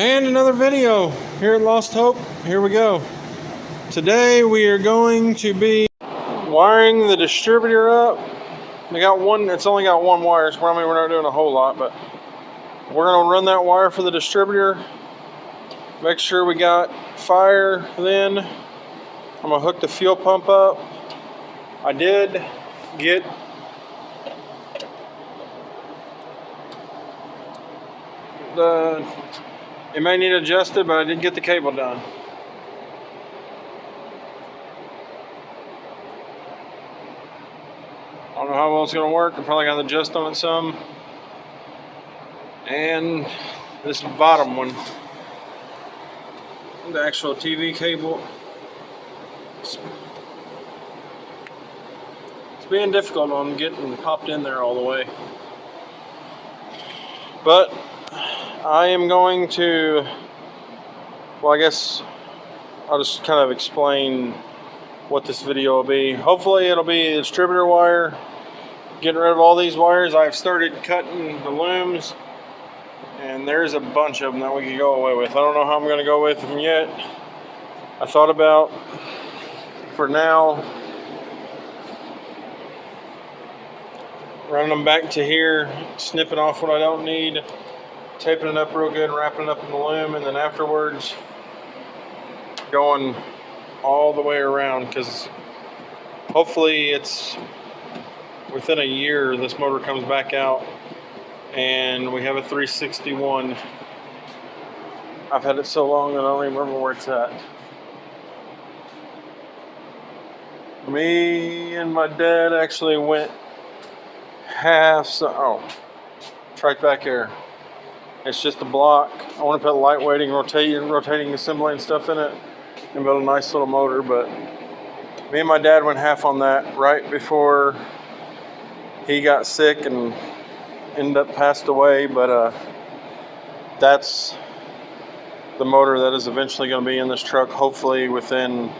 And another video here at Lost Hope. Here we go. Today we are going to be wiring the distributor up. We got one, it's only got one wire, so I mean we're not doing a whole lot, but we're gonna run that wire for the distributor. Make sure we got fire then. I'm gonna hook the fuel pump up. I did get it may need adjusted, but I did get the cable done. I don't know how well it's going to work. I'm probably going to adjust on it some. And this bottom one, the actual TV cable, it's being difficult on getting popped in there all the way. But I am going to, well, I guess I'll just kind of explain what this video will be. Hopefully it'll be a distributor wire, getting rid of all these wires. I've started cutting the looms, and there's a bunch of them that we could go away with. I don't know how I'm going to go with them yet. I thought about, for now, running them back to here, snipping off what I don't need, taping it up real good and wrapping it up in the loom, and then afterwards going all the way around, because hopefully it's within a year this motor comes back out and we have a 361. I've had it so long that I don't even remember where it's at. Me and my dad actually went it's right back here. It's just a block. I want to put lightweighting, rotating assembly and stuff in it and build a nice little motor, but me and my dad went half on that right before he got sick and ended up passed away. But that's the motor that is eventually going to be in this truck, hopefully within,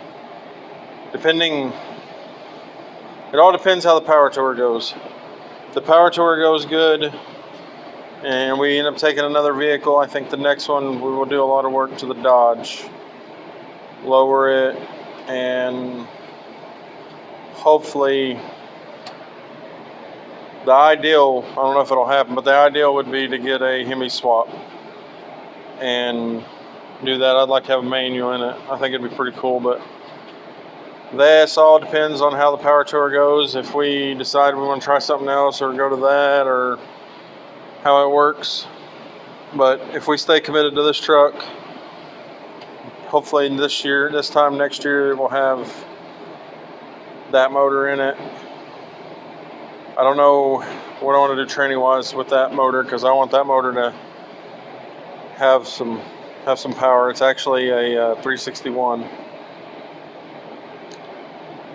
it all depends how the power tour goes. If the power tour goes good and we end up taking another vehicle, I think the next one we will do a lot of work to the Dodge, lower it, and hopefully the ideal, I don't know if it'll happen, but the ideal would be to get a Hemi swap and do that. I'd like to have a manual in it. I think it'd be pretty cool, but this all depends on how the power tour goes. If we decide we want to try something else or go to that, or how it works. But if we stay committed to this truck, hopefully this time next year, we'll have that motor in it. I don't know what I want to do training wise with that motor, because I want that motor to have some power. It's actually a 361.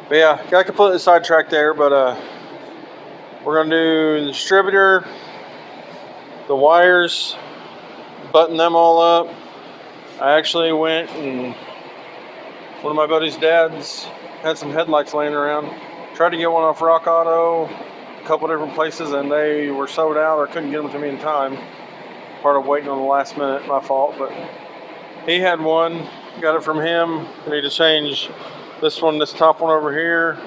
But yeah, got completely sidetracked there, but we're going to do the distributor, the wires, button them all up. I actually went and one of my buddy's dads had some headlights laying around. Tried to get one off Rock Auto, a couple different places, and they were sold out or couldn't get them to me in time. Part of waiting on the last minute, my fault, but he had one, got it from him. I need to change this top one over here.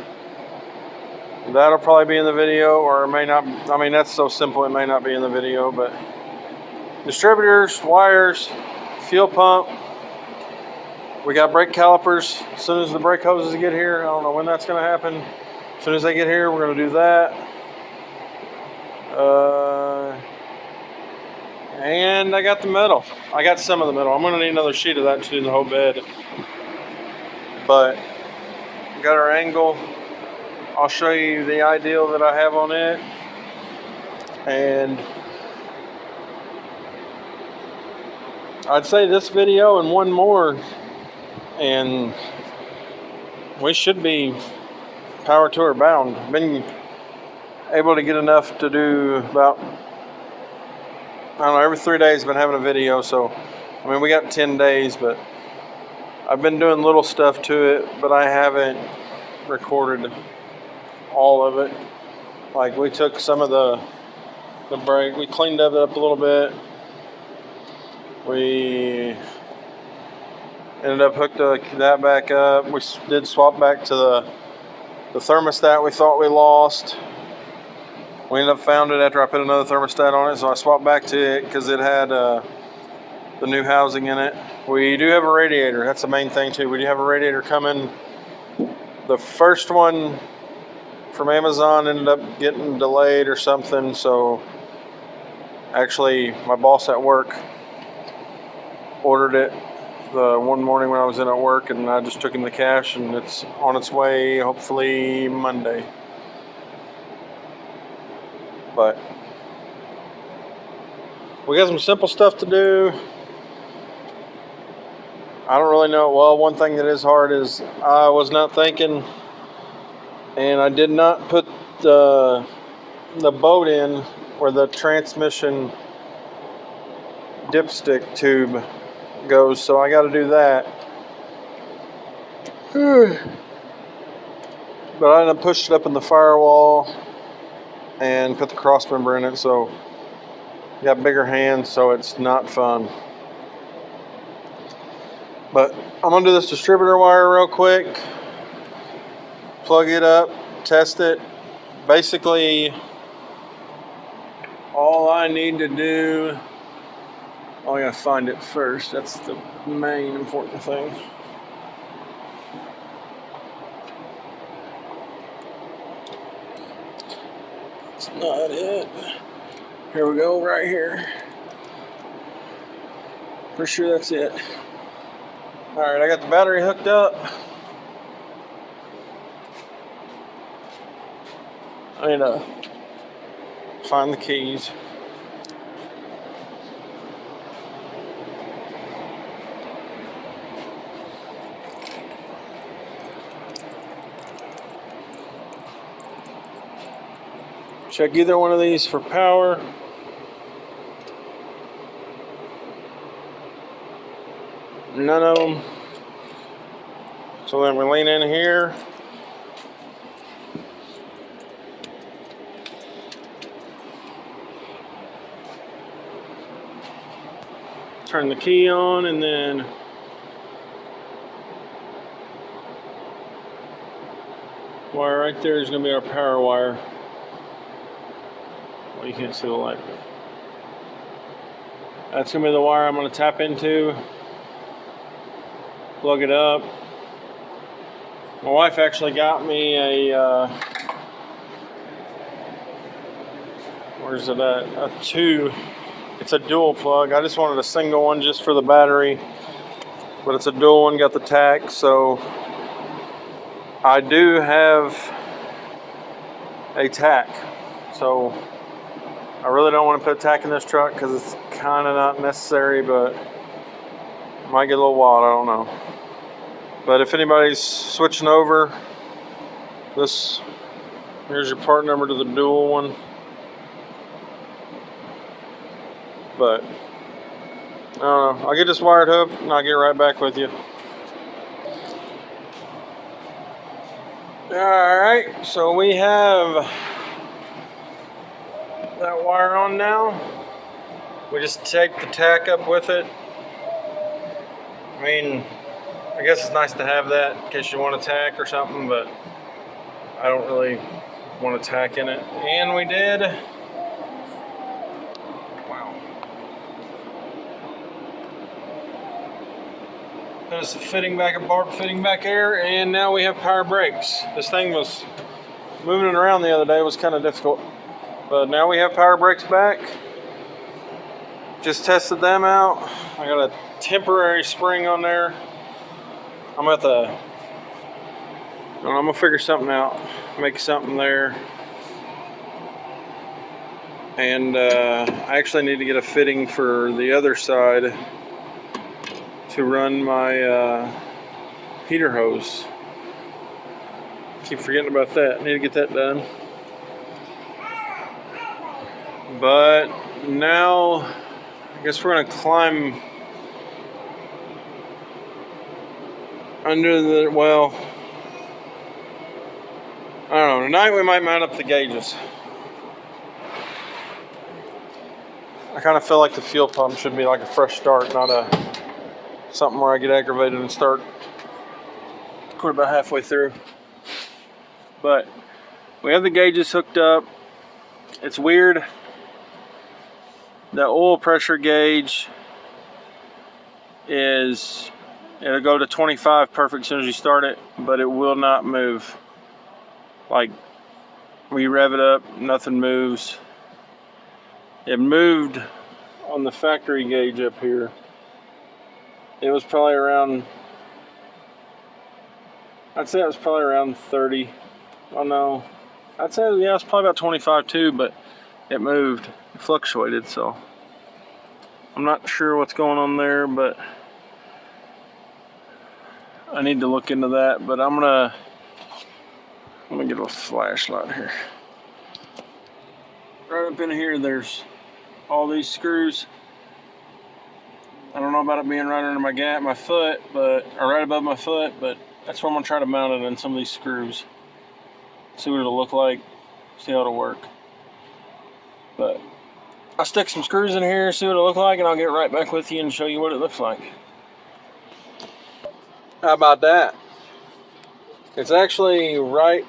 That'll probably be in the video, or it may not. I mean, that's so simple, it may not be in the video, but distributors, wires, fuel pump. We got brake calipers. As soon as the brake hoses get here, I don't know when that's going to happen. As soon as they get here, we're going to do that. And I got the metal. I got some of the metal. I'm going to need another sheet of that to do the whole bed. But got our angle. I'll show you the ideal that I have on it. And I'd say this video and one more, and we should be power tour bound. Been able to get enough to do about, I don't know, every 3 days I've been having a video. So I mean, we got 10 days, but I've been doing little stuff to it, but I haven't recorded all of it. Like, we took some of the brake, we cleaned it up a little bit. We ended up hooked that back up. We did swap back to the thermostat we thought we lost. We ended up found it after I put another thermostat on it, so I swapped back to it because it had the new housing in it. We do have a radiator. That's the main thing too. We do have a radiator coming. The first one from Amazon ended up getting delayed or something, so actually my boss at work ordered it the one morning when I was in at work, and I just took him the cash, and it's on its way hopefully Monday. But we got some simple stuff to do. I don't really know. Well, one thing that is hard is I was not thinking, and I did not put the boat in where the transmission dipstick tube goes, so I got to do that. But I ended up pushing it up in the firewall and put the cross member in it, so got bigger hands, so it's not fun. But I'm gonna do this distributor wire real quick, plug it up, test it. Basically, all I need to do, I gotta find it first. That's the main important thing. It's not it. Here we go, right here. Pretty sure that's it. Alright, I got the battery hooked up. I need to find the keys. Check either one of these for power. None of them. So then we lean in here. Turn the key on, and then wire right there is going to be our power wire. Well, you can't see the light, but that's going to be the wire I'm going to tap into. Plug it up. My wife actually got me a where's it at? A 2. It's a dual plug. I just wanted a single one just for the battery, but it's a dual one. Got the tack, so I do have a tack. So I really don't want to put a tack in this truck because it's kind of not necessary, but it might get a little wild. I don't know. But if anybody's switching over, here's your part number to the dual one. But I don't know. I'll get this wired up and I'll get right back with you. Alright, so we have that wire on now. We just take the tack up with it. I mean, I guess it's nice to have that in case you want a tack or something, but I don't really want a tack in it. And we did. Wow. There's a barb fitting back there, and now we have power brakes. This thing was moving it around the other day. It was kind of difficult. But now we have power brakes back. Just tested them out. I got a temporary spring on there. I'm gonna figure something out, make something there, and I actually need to get a fitting for the other side to run my heater hose. Keep forgetting about that. I need to get that done. But now, I guess we're gonna climb under the, well, I don't know, tonight we might mount up the gauges. I kind of feel like the fuel pump should be like a fresh start, not a something where I get aggravated and start quit about halfway through. But we have the gauges hooked up. It's weird. The oil pressure gauge it'll go to 25 perfect as soon as you start it, but it will not move. Like, when you rev it up, nothing moves. It moved on the factory gauge up here. It was probably around, I'd say it was probably around 30. Oh no, I'd say, yeah, it's probably about 25 too, but it moved, it fluctuated, so I'm not sure what's going on there, but I need to look into that. But I'm gonna get a flashlight here. Right up in here, there's all these screws. I don't know about it being right under my foot, or right above my foot, but that's where I'm gonna try to mount it in some of these screws. See what it'll look like, see how it'll work. But I'll stick some screws in here, see what it'll look like, and I'll get right back with you and show you what it looks like. How about that? It's actually right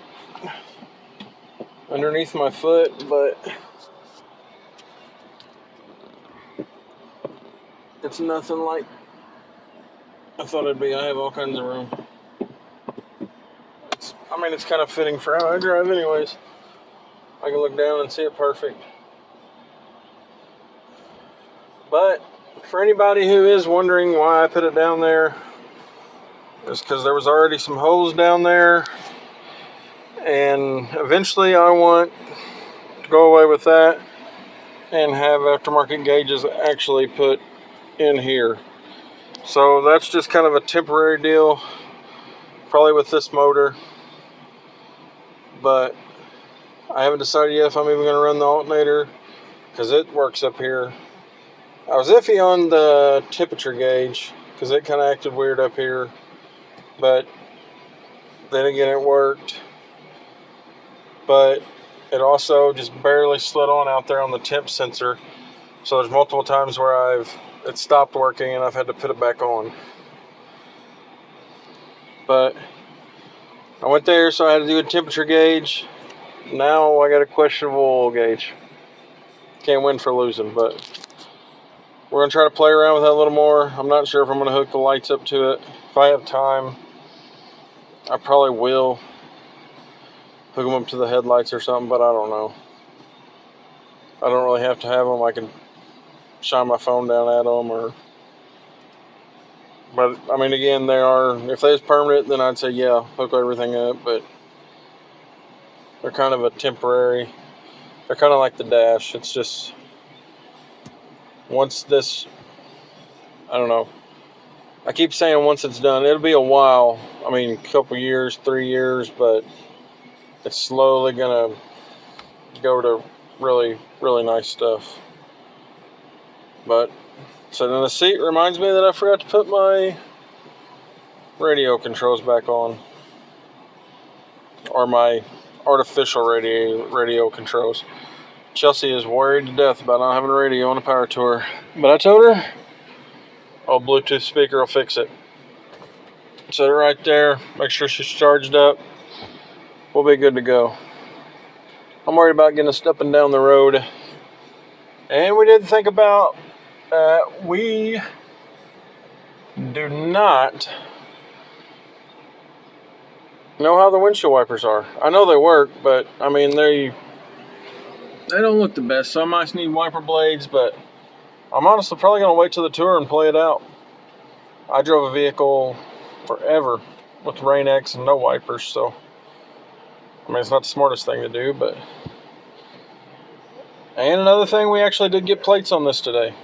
underneath my foot, but it's nothing like I thought it'd be. I have all kinds of room. It's kind of fitting for how I drive anyways. I can look down and see it perfect. But for anybody who is wondering why I put it down there, it's because there was already some holes down there, and eventually I want to go away with that and have aftermarket gauges actually put in here. So that's just kind of a temporary deal, probably with this motor, but I haven't decided yet if I'm even going to run the alternator, because it works up here. I was iffy on the temperature gauge because it kind of acted weird up here, but then again it worked. But it also just barely slid on out there on the temp sensor, so there's multiple times where it stopped working and I've had to put it back on. But I went there, so I had to do a temperature gauge. Now I got a questionable oil gauge. Can't win for losing, but we're going to try to play around with that a little more. I'm not sure if I'm going to hook the lights up to it. If I have time, I probably will hook them up to the headlights or something, but I don't know. I don't really have to have them. I can shine my phone down at them, but again, if they was permanent, then I'd say yeah, hook everything up, but they're kind of a temporary, they're kind of like the dash. It's just, once this, I don't know, I keep saying once it's done, it'll be a while, a couple years, 3 years, but it's slowly gonna go to really, really nice stuff. But sitting in the seat reminds me that I forgot to put my radio controls back on, or my artificial radio controls. Chelsea is worried to death about not having a radio on a power tour, but I told her, Bluetooth speaker will fix it. Set it right there, make sure she's charged up, we'll be good to go. I'm worried about getting us up and down the road. And we did think about we do not know how the windshield wipers are. I know they work, but they don't look the best, so I might need wiper blades, but I'm honestly probably going to wait till the tour and play it out. I drove a vehicle forever with Rain-X and no wipers, so it's not the smartest thing to do, but... And another thing, we actually did get plates on this today.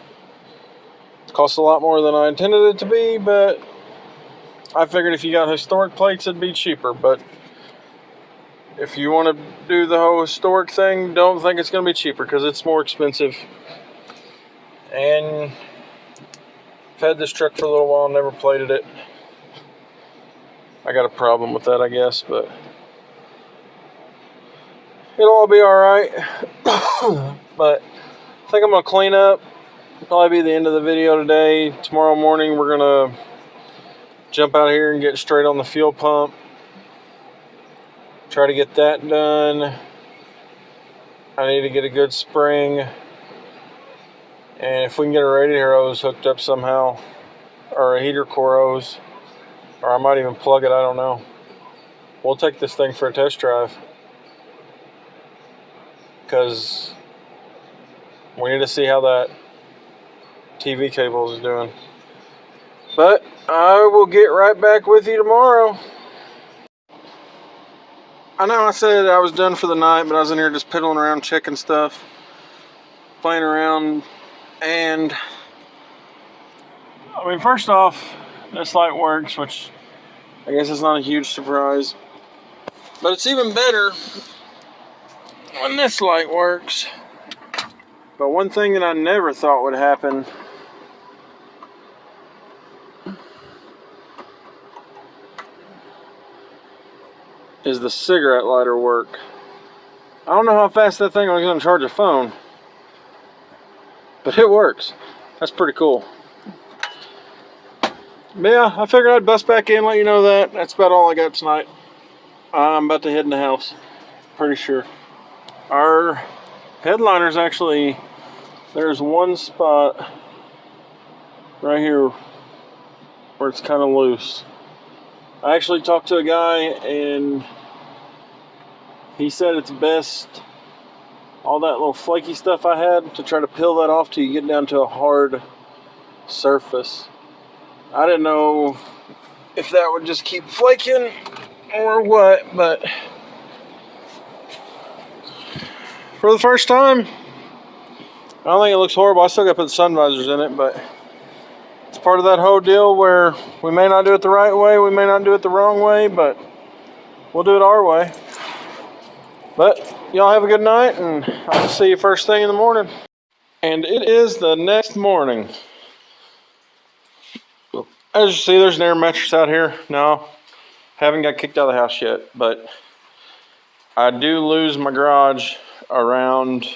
It cost a lot more than I intended it to be, but I figured if you got historic plates, it'd be cheaper. But if you want to do the whole historic thing, don't think it's going to be cheaper, because it's more expensive. And I've had this truck for a little while, never plated it. I got a problem with that, I guess, but it'll all be alright. But think I'm going to clean up. Probably be the end of the video today. Tomorrow morning we're going to jump out here and get straight on the fuel pump. Try to get that done. I need to get a good spring. And if we can get a radiator hose hooked up somehow, or a heater core hose, or I might even plug it, I don't know. We'll take this thing for a test drive, because we need to see how that TV cable is doing. But I will get right back with you tomorrow. I know I said I was done for the night, but I was in here just piddling around, checking stuff, playing around, and I mean, first off, this light works, which I guess is not a huge surprise. But it's even better when this light works. But one thing that I never thought would happen is the cigarette lighter work. I don't know how fast that thing is going to charge a phone, but it works. That's pretty cool. But yeah, I figured I'd bust back in, let you know that. That's about all I got tonight. I'm about to head in the house, pretty sure. Our headliner's actually, there's one spot right here where it's kind of loose. I actually talked to a guy and he said it's best, all that little flaky stuff I had, to try to peel that off till you get down to a hard surface. I didn't know if that would just keep flaking or what, but for the first time, I don't think it looks horrible. I still got to put sun visors in it, but it's part of that whole deal where we may not do it the right way, we may not do it the wrong way, but we'll do it our way. But y'all have a good night, and I'll see you first thing in the morning. And it is the next morning. As you see, there's an air mattress out here. No, haven't got kicked out of the house yet, but I do lose my garage around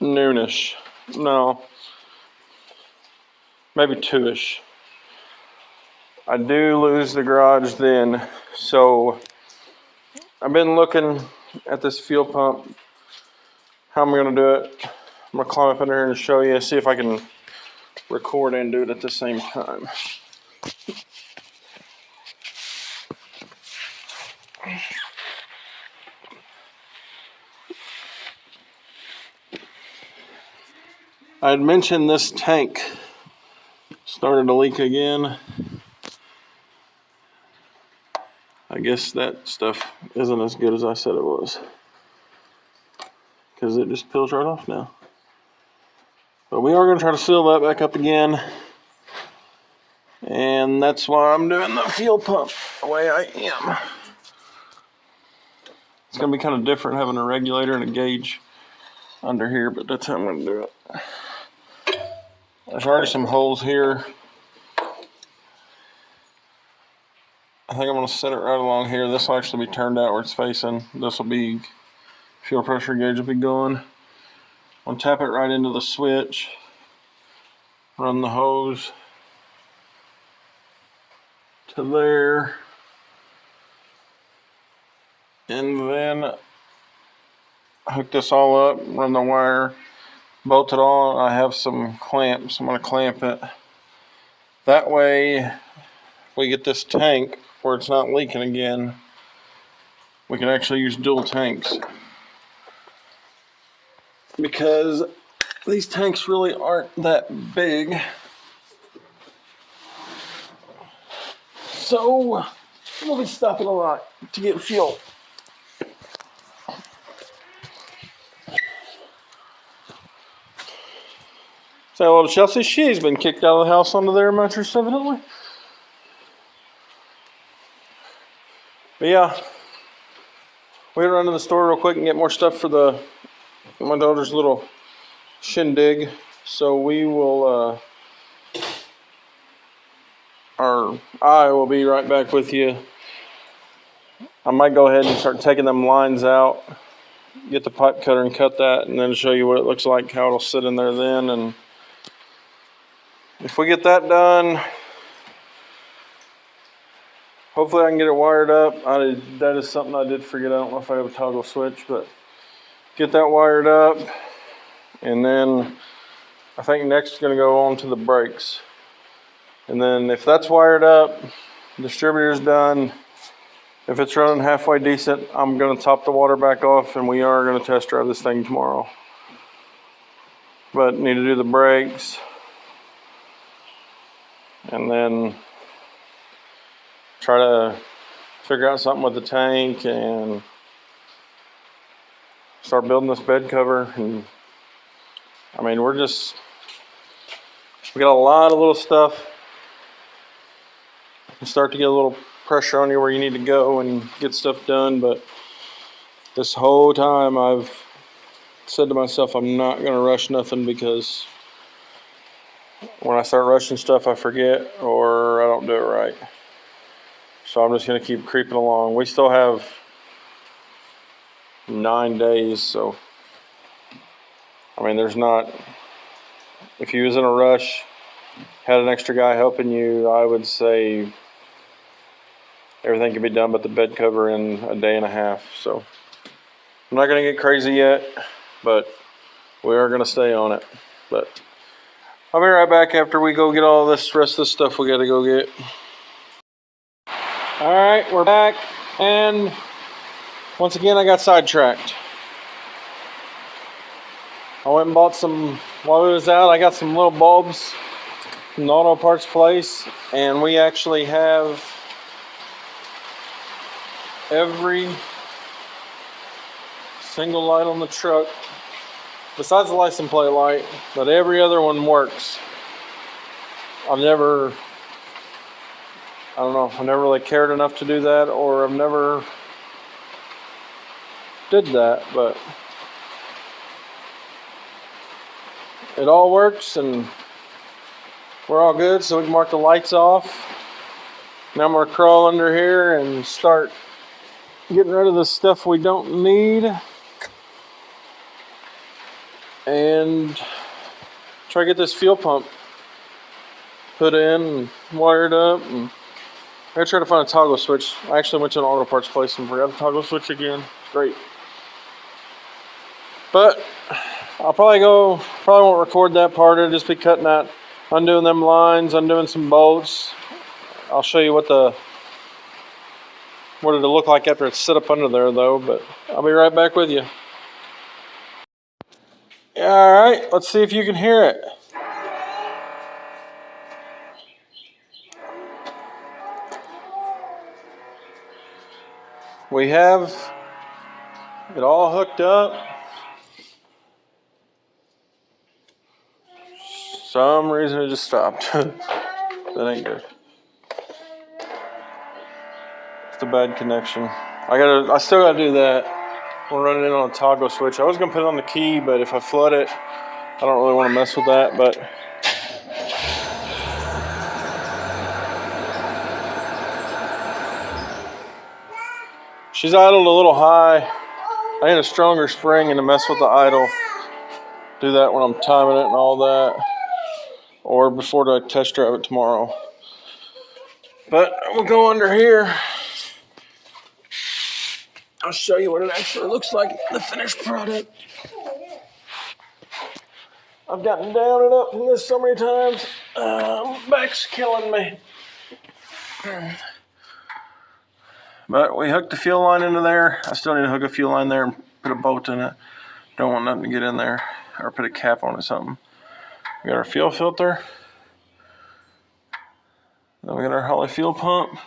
noonish. No, maybe 2ish. I do lose the garage then. So I've been looking at this fuel pump, how I'm going to do it. I'm going to climb up in there and show you, see if I can record and do it at the same time. I had mentioned this tank started to leak again. I guess that stuff isn't as good as I said it was, because it just peels right off now. But we are going to try to seal that back up again, and that's why I'm doing the fuel pump the way I am. It's going to be kind of different having a regulator and a gauge under here, but that's how I'm going to do it. There's already some holes here. I think I'm going to set it right along here. This will actually be turned out where it's facing. This will be, fuel pressure gauge will be going. I'll tap it right into the switch, run the hose to there, and then hook this all up, run the wire, bolt it all. I have some clamps. I'm going to clamp it. That way, we get this tank where it's not leaking again. We can actually use dual tanks, because these tanks really aren't that big. So we'll be stopping a lot to get fuel. Say hello to Chelsea. She's been kicked out of the house onto their mattress, evidently. But yeah, we had to run to the store real quick and get more stuff for my daughter's little shindig. So we will, I will be right back with you. I might go ahead and start taking them lines out get the pipe cutter and cut that, and then show you what it looks like, how it'll sit in there then. And if we get that done, hopefully I can get it wired up. That is something I did forget. I don't know if I have a toggle switch, but get that wired up. And then I think next is going to go on to the brakes. And then if that's wired up, distributor's done. If it's running halfway decent, I'm going to top the water back off, and we are going to test drive this thing tomorrow. But need to do the brakes. And then try to figure out something with the tank and start building this bed cover. And I mean, we got a lot of little stuff. You start to get a little pressure on you where you need to go and get stuff done. But this whole time I've said to myself, I'm not going to rush nothing, because when I start rushing stuff, I forget or I don't do it right. So I'm just going to keep creeping along. We still have 9 days, so I mean, there's not, if you was in a rush, had an extra guy helping you, I would say everything can be done but the bed cover in a day and a half. So I'm not going to get crazy yet, but we are going to stay on it. But I'll be right back after we go get all this rest of the stuff we got to go get. All right, we're back, and once again I got sidetracked. I went and bought some, while we was out, I got some little bulbs from the auto parts place, and we actually have every single light on the truck, besides the license plate light, but every other one works. I don't know, I never really cared enough to do that, or I've never did that, but it all works and we're all good. So we can mark the lights off. Now I'm going to crawl under here and start getting rid of the stuff we don't need and try to get this fuel pump put in and wired up. And I'm going to try to find a toggle switch. I actually went to an auto parts place and forgot the toggle switch again. Great. But I'll probably won't record that part. I'll just be cutting that, undoing them lines, undoing some bolts. I'll show you what it'll look like after it's set up under there though, but I'll be right back with you. All right, let's see if you can hear it. We have it all hooked up. Some reason it just stopped. That ain't good. It's a bad connection. I still gotta do that. We're running in on a toggle switch. I was gonna put it on the key, but if I flood it, I don't really want to mess with that. But she's idled a little high. I need a stronger spring and to mess with the idle. Do that when I'm timing it and all that, or before I test drive it tomorrow. But we'll go under here. I'll show you what it actually looks like, the finished product. I've gotten down and up from this so many times. Back's killing me. But we hooked the fuel line into there. I still need to hook a fuel line there and put a bolt in it. Don't want nothing to get in there, or put a cap on it or something. We got our fuel filter. Then we got our Holley fuel pump.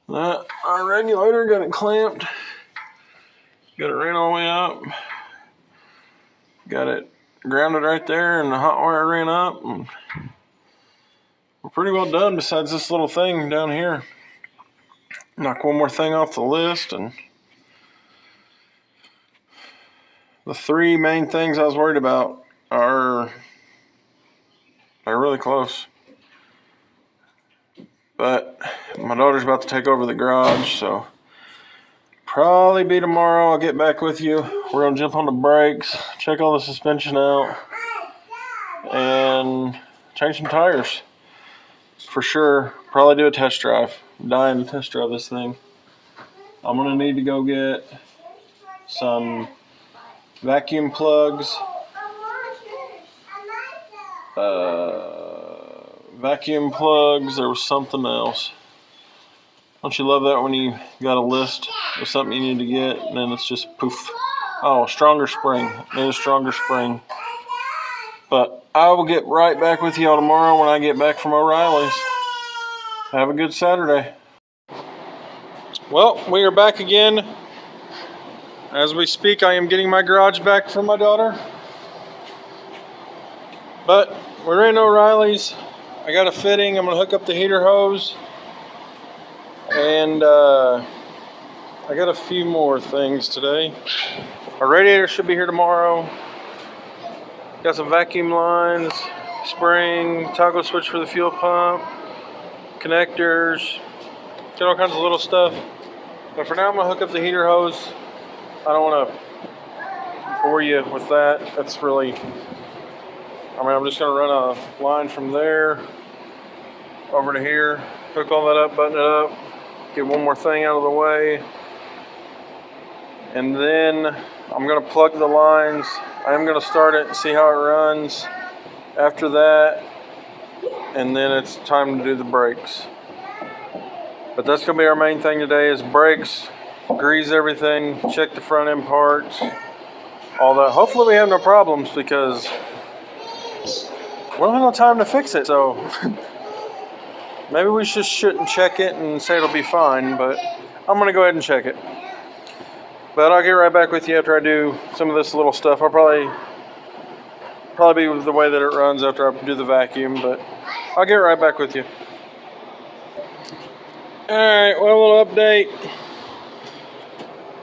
Our regulator, got it clamped. Got it ran all the way up. Got it grounded right there, and the hot wire ran up. And we're pretty well done besides this little thing down here. Knock one more thing off the list, and the 3 main things I was worried about are really close. But my daughter's about to take over the garage, so Probably be tomorrow. I'll get back with you. We're going to jump on the brakes, check all the suspension out, and change some tires. For sure. Probably do a test drive. I'm dying to test drive this thing. I'm going to need to go get some vacuum plugs. There was something else. Don't you love that when you got a list of something you need to get and then it's just poof. Oh, stronger spring. Need a stronger spring. But I will get right back with you all tomorrow when I get back from O'Reilly's. Have a good Saturday. Well, we are back again. As we speak, I am getting my garage back from my daughter. But we're in O'Reilly's. I got a fitting. I'm going to hook up the heater hose. And I got a few more things today. Our radiator should be here tomorrow. Got some vacuum lines, spring, toggle switch for the fuel pump, connectors. Got all kinds of little stuff. But for now, I'm going to hook up the heater hose. I don't want to bore you with that. That's really... I'm just going to run a line from there over to here, hook all that up, button it up, get one more thing out of the way, and then I'm going to plug the lines. I'm going to start it and see how it runs after that, and then it's time to do the brakes. But that's going to be our main thing today is brakes, grease everything, check the front end parts, all that. Hopefully we have no problems because we don't have no time to fix it, so maybe we just shouldn't check it and say it'll be fine, but I'm going to go ahead and check it. But I'll get right back with you after I do some of this little stuff. I'll probably be the way that it runs after I do the vacuum, but I'll get right back with you. Alright, well, a little update.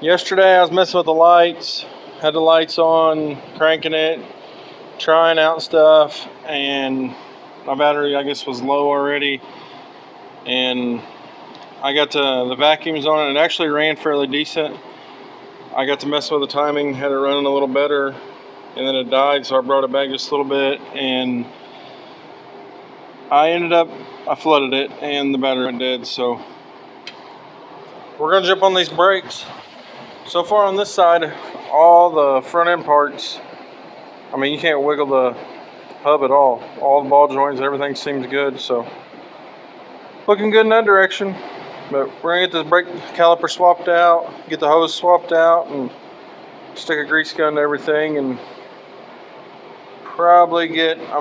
Yesterday I was messing with the lights, had the lights on, cranking it, trying out stuff, and my battery I guess was low already, and I got the vacuums on it. It actually ran fairly decent. I got to mess with the timing, had it running a little better, and then it died, so I brought it back just a little bit, and I flooded it and the battery went dead. So we're gonna jump on these brakes. So far on this side, all the front end parts, I mean, you can't wiggle the hub at all. All the ball joints, everything seems good, so looking good in that direction. But we're gonna get this brake caliper swapped out, get the hose swapped out, and stick a grease gun to everything, and probably get, I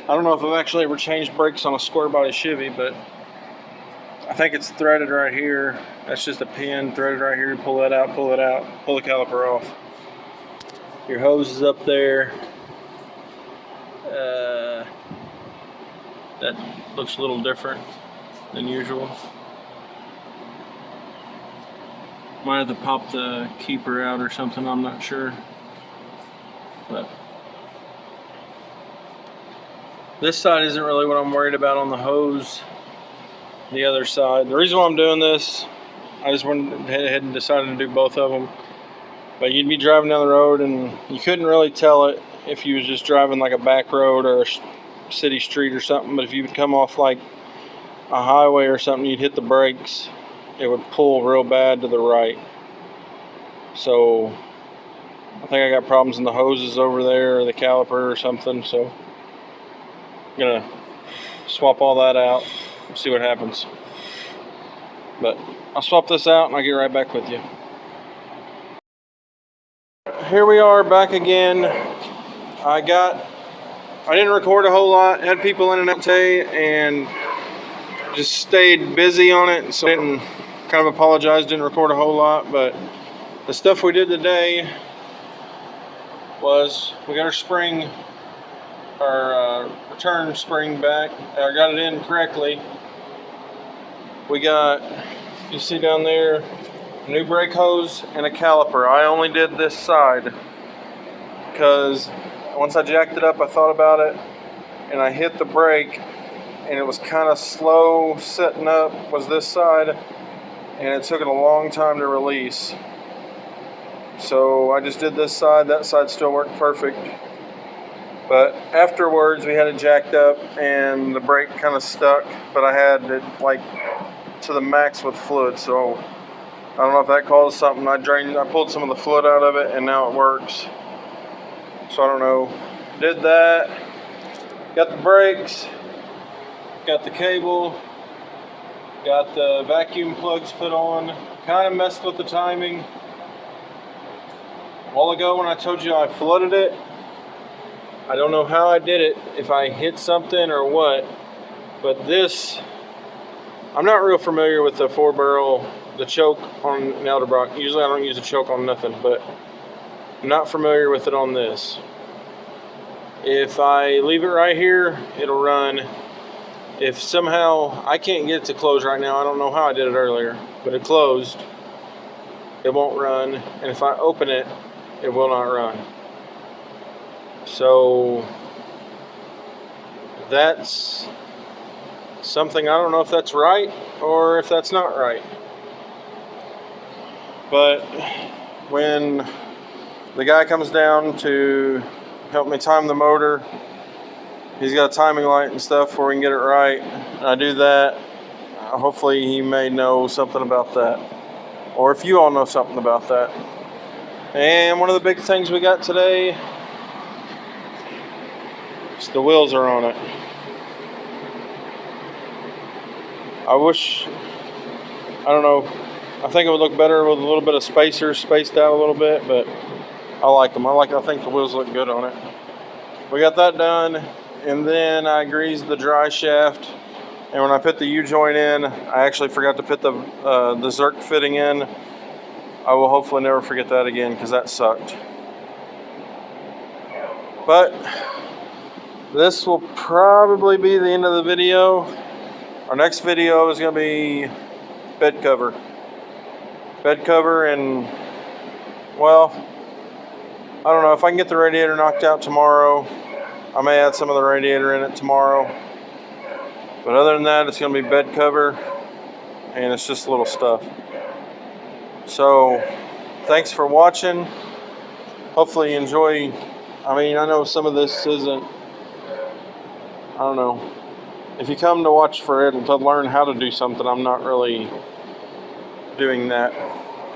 don't know if I've actually ever changed brakes on a square body Chevy, but I think it's threaded right here. That's just a pin threaded right here. Pull that out, pull it out, pull the caliper off. Your hose is up there. That looks a little different than usual. Might have to pop the keeper out or something, I'm not sure. But this side isn't really what I'm worried about on the hose. The other side. The reason why I'm doing this, I just went ahead and decided to do both of them. But you'd be driving down the road and you couldn't really tell it if you was just driving like a back road or a city street or something. But if you would come off like a highway or something, you'd hit the brakes, it would pull real bad to the right. So I think I got problems in the hoses over there or the caliper or something. So I'm gonna swap all that out, see what happens. But I'll swap this out and I'll get right back with you. Here we are back again. I didn't record a whole lot, had people in and out today, and just stayed busy on it, so I didn't kind of apologize, didn't record a whole lot. But the stuff we did today was we got our return spring back. I got it in correctly. We got, you see down there, a new brake hose and a caliper. I only did this side because once I jacked it up, I thought about it and I hit the brake and it was kind of slow setting up, was this side, and it took it a long time to release. So I just did this side. That side still worked perfect. But afterwards, we had it jacked up, and the brake kind of stuck. But I had it like to the max with fluid, so I don't know if that caused something. I pulled some of the fluid out of it, and now it works. So I don't know. Did that. Got the brakes. Got the cable. Got the vacuum plugs put on. Kind of messed with the timing. A while ago when I told you I flooded it, I don't know how I did it, if I hit something or what, but this, I'm not real familiar with the 4-barrel, the choke on an Edelbrock. Usually I don't use a choke on nothing, but I'm not familiar with it on this. If I leave it right here, it'll run. If somehow I can't get it to close right now, I don't know how I did it earlier, but it closed, it won't run. And if I open it, it will not run. So that's something, I don't know if that's right or if that's not right. But when the guy comes down to help me time the motor, he's got a timing light and stuff where we can get it right. And I do that. Hopefully he may know something about that. Or if you all know something about that. And one of the big things we got today is the wheels are on it. I don't know, I think it would look better with a little bit of spacers spaced out a little bit, but I like them. I think the wheels look good on it. We got that done, and then I greased the dry shaft. And when I put the U-joint in, I actually forgot to put the Zerk fitting in. I will hopefully never forget that again, because that sucked. But this will probably be the end of the video. Our next video is going to be bed cover. Bed cover, and, well, I don't know. If I can get the radiator knocked out tomorrow, I may add some of the radiator in it tomorrow. But other than that, it's going to be bed cover, and it's just little stuff. So, thanks for watching. Hopefully you enjoy. I mean, I know some of this isn't, I don't know. If you come to watch for it to learn how to do something, I'm not really doing that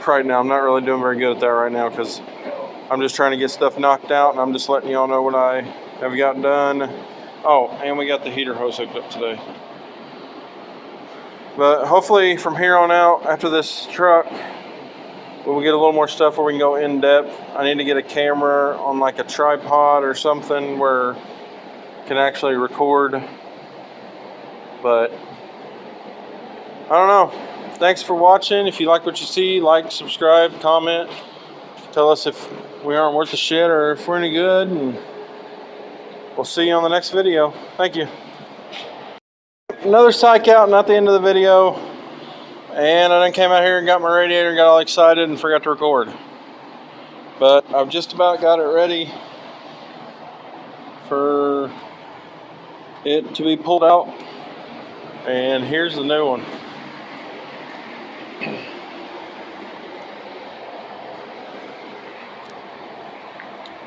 right now. I'm not really doing very good at that right now, because I'm just trying to get stuff knocked out, and I'm just letting y'all know what I have gotten done. Oh, and we got the heater hose hooked up today. But hopefully from here on out, after this truck, we'll get a little more stuff where we can go in depth. I need to get a camera on like a tripod or something where I can actually record. But I don't know. Thanks for watching. If you like what you see, like, subscribe, comment. Tell us if we aren't worth the shit or if we're any good. And we'll see you on the next video. Thank you. Another psych out, not the end of the video. And I then came out here and got my radiator and got all excited and forgot to record. But I've just about got it ready for it to be pulled out. And here's the new one.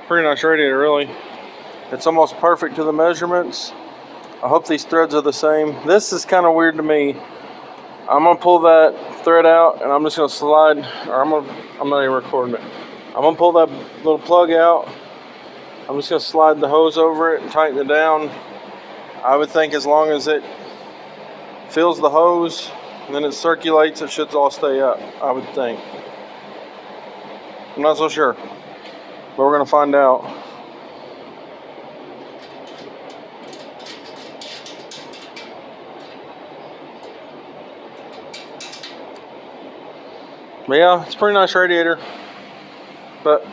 Pretty nice radiator, really. It's almost perfect to the measurements. I hope these threads are the same. This is kind of weird to me. I'm gonna pull that thread out, and I'm just gonna slide, or I'm not even recording it. I'm gonna pull that little plug out. I'm just gonna slide the hose over it and tighten it down. I would think as long as it fills the hose and then it circulates, it should all stay up, I would think. I'm not so sure, but we're gonna find out. But yeah, it's a pretty nice radiator. But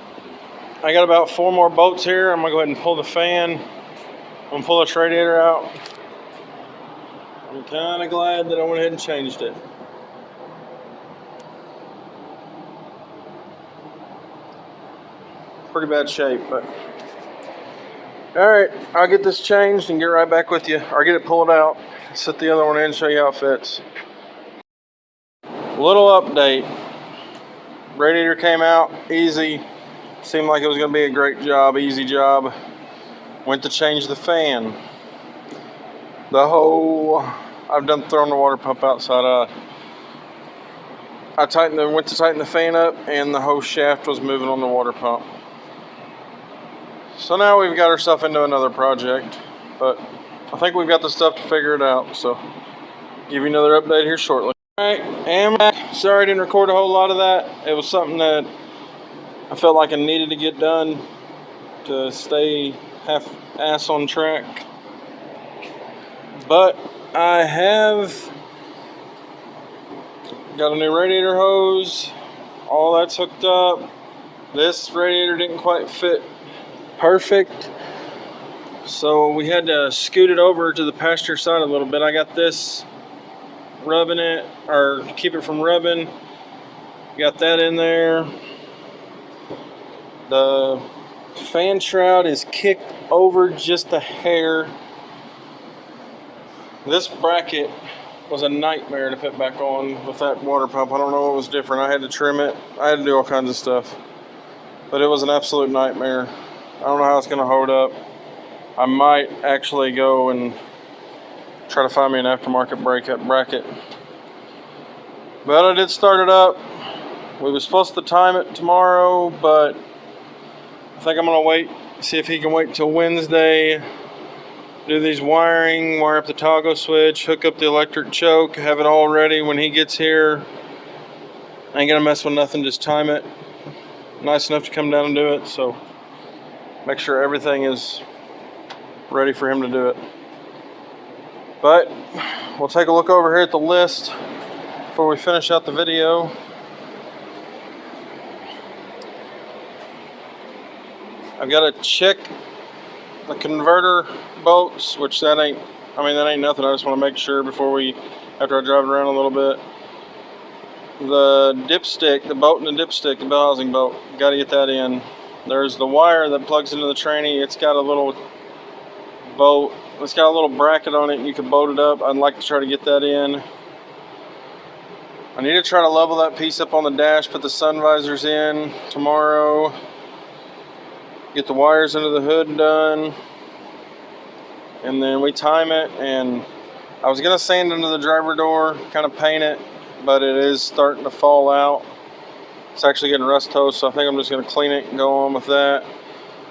I got about 4 more bolts here. I'm gonna go ahead and pull the fan. I'm gonna pull this radiator out. I'm kind of glad that I went ahead and changed it. Pretty bad shape, but alright, I'll get this changed and get right back with you, or get it pulled out, set the other one in and show you how it fits. Little update. Radiator came out easy. Seemed like it was going to be a great job, easy job. Went to change the fan. I've done throwing the water pump outside. I went to tighten the fan up, and the hose shaft was moving on the water pump. So now we've got ourselves into another project, but I think we've got the stuff to figure it out. So give you another update here shortly. Alright, and back. Sorry I didn't record a whole lot of that. It was something that I felt like I needed to get done to stay half-ass on track. But I have got a new radiator hose. All that's hooked up. This radiator didn't quite fit perfect, so we had to scoot it over to the passenger side a little bit. I got this rubbing it, or keep it from rubbing. Got that in there. The fan shroud is kicked over just a hair. This bracket was a nightmare to put back on with that water pump. I don't know what was different. I had to trim it. I had to do all kinds of stuff, but it was an absolute nightmare. I don't know how it's going to hold up. I might actually go and try to find me an aftermarket bracket. But I did start it up. We were supposed to time it tomorrow, but I think I'm going to wait, see if he can wait till Wednesday. Do these wiring, wire up the toggle switch, hook up the electric choke, have it all ready when he gets here. I ain't going to mess with nothing, just time it. Nice enough to come down and do it, so make sure everything is ready for him to do it. But we'll take a look over here at the list before we finish out the video. I've got to check the converter bolts, which that ain't nothing. I just want to make sure after I drive it around a little bit. The dipstick, the bolt and the dipstick, the bell housing bolt, got to get that in. There's the wire that plugs into the tranny. It's got a little bolt. It's got a little bracket on it. You can bolt it up. I'd like to try to get that in. I need to try to level that piece up on the dash, put the sun visors in tomorrow. Get the wires into the hood done. And then we time it. And I was going to sand into the driver door, kind of paint it, but it is starting to fall out. It's actually getting rust toast, so I think I'm just going to clean it and go on with that.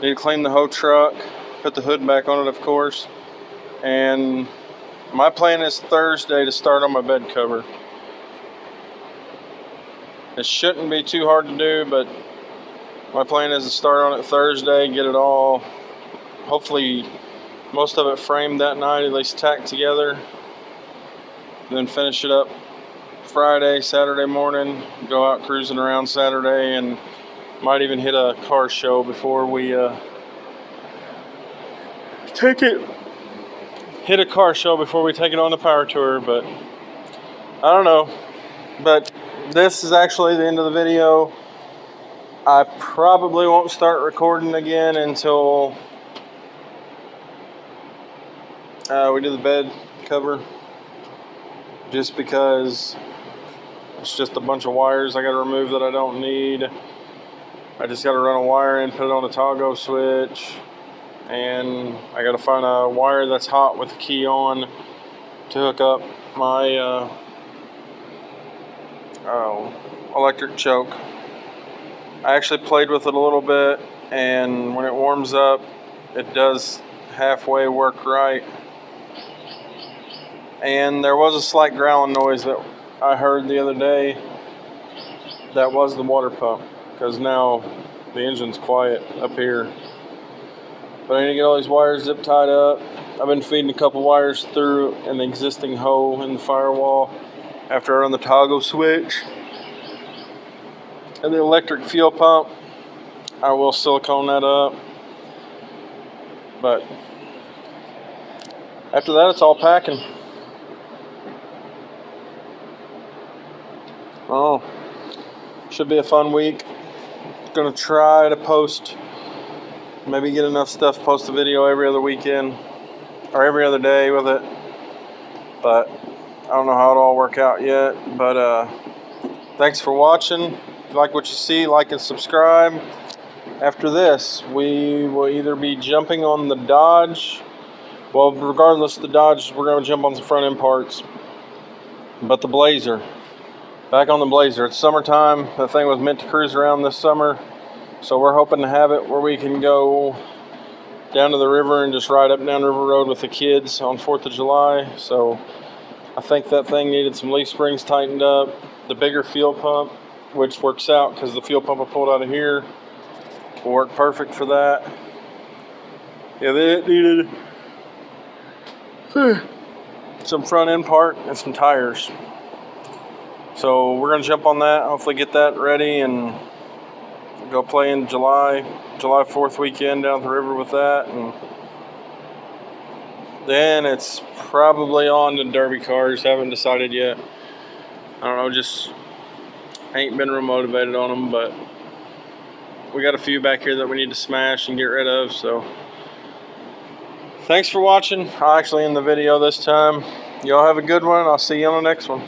Need to clean the whole truck, put the hood back on it, of course. And my plan is Thursday to start on my bed cover. It shouldn't be too hard to do, but my plan is to start on it Thursday, get it all, hopefully most of it framed that night, at least tacked together. Then finish it up Friday, Saturday morning, go out cruising around Saturday, and might even hit a car show before we take it on the power tour. But I don't know. But this is actually the end of the video. I probably won't start recording again until we do the bed cover, just because it's just a bunch of wires I got to remove that I don't need. I just got to run a wire in, put it on a toggle switch, and I got to find a wire that's hot with the key on to hook up my electric choke. I actually played with it a little bit, and when it warms up, it does halfway work right. And there was a slight growling noise that I heard the other day. That was the water pump, because now the engine's quiet up here. But I need to get all these wires zip tied up. I've been feeding a couple wires through an existing hole in the firewall after I run the toggle switch. And the electric fuel pump, I will silicone that up. But after that, it's all packing. Oh, should be a fun week. Gonna try to post, maybe get enough stuff, post a video every other weekend or every other day with it. But I don't know how it'll all work out yet. But Thanks for watching. If you like what you see, like and subscribe. After this, we will either be jumping on the Dodge. Well, regardless of the Dodge, we're going to jump on some front end parts. But the Blazer, back on the Blazer. It's summertime. The thing was meant to cruise around this summer. So we're hoping to have it where we can go down to the river and just ride up and down River Road with the kids on 4th of July. So I think that thing needed some leaf springs tightened up. The bigger fuel pump, which works out because the fuel pump I pulled out of here will work perfect for that. Yeah, it needed some front end part and some tires. So we're going to jump on that, hopefully get that ready and go play in July 4th weekend down the river with that. And then it's probably on to derby cars. Haven't decided yet. I don't know, just ain't been real motivated on them, but we got a few back here that we need to smash and get rid of. So thanks for watching. I'll actually end the video this time. Y'all have a good one. I'll see you on the next one.